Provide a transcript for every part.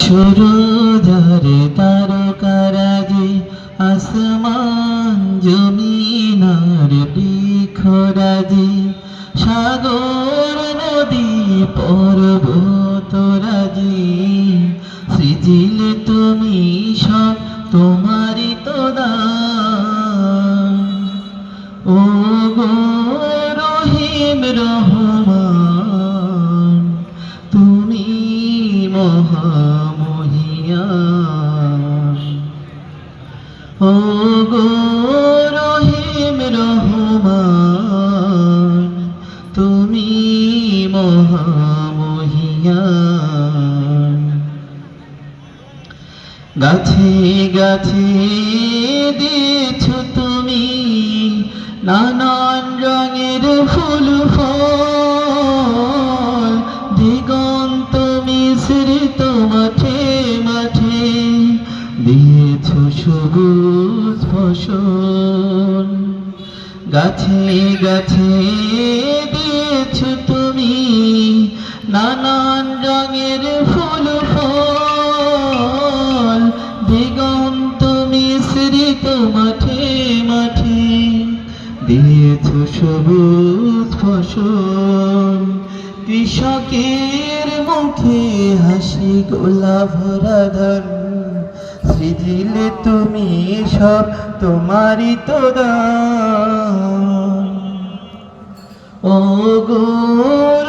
সুরধরে তারকারাজি আসমান জমিনার বৃক্ষরাজি সাগর নদী পর্বতরাজি সৃজিলে তুমি সব তোমারই তো দান। ও গো রহিম রহমান তুমি মহামহিয়ান। ও গো রহিম রহমান তুমি মহামহিয়ান। গাছে গাছে দিয়েছ তুমি নানান রঙের ফুল ফল, দিগন্ত মিশ্রিত মাঠে মাঠে দিয়েছ সবুজ ফসল। গাছে গাছে দিয়েছ তুমি নানান রঙের ফুল ফল, দিগন্ত মিশ্রিত মাঠে মাঠে দিয়েছ সবুজ ফসল। কৃষকের মুখে হাসি গোলা ভরা ধান, সৃজিলে তুমি সব তোমারই তো দান। ও গো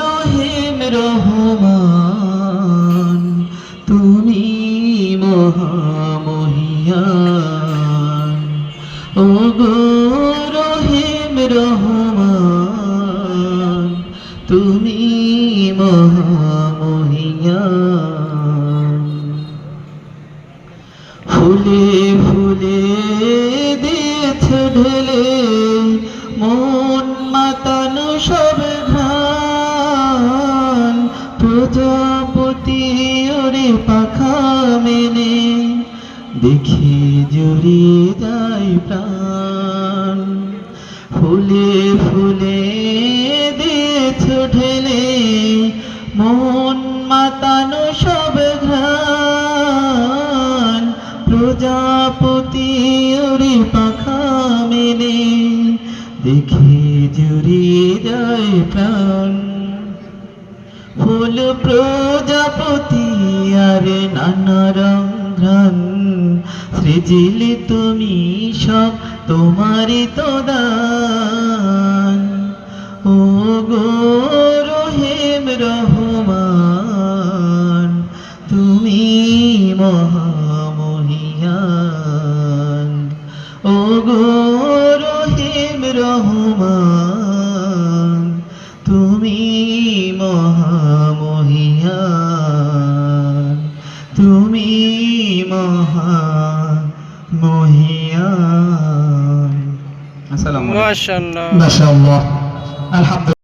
রহিম রহমান তুমি মহামহিয়ান। ও গো রহিম রহমান তুমি মহামহিয়ান। ফুলে ফুলে দিয়েছ ঢেলে মন মাতানো সব ঘ্রাণ, প্রজাপতি ওরে পাখা মেলে দেখে জুড়িয়ে যায় প্রাণ। ফুলে ফুলে দিয়েছ ঢেলে মন মাতানো সব ঘ্রাণ, প্রজাপতি ওরে পাখা মেলে দেখে জুড়িয়ে যায় প্রাণ। ফুল প্রজাপতি আর নানা রং ঘ্রাণ, সৃজিলে তুমি সব তোমারই তো দান। ও গো রহিম রহমান তুমি মহামহিয়ান। ও গো রহিম রহমান তুমি মহামহিয়ান। তুমি মহামহিয়ান। আসসালামু আলাইকুম। মাশাআল্লাহ। মাশাআল্লাহ, আলহামদুলিল্লাহ।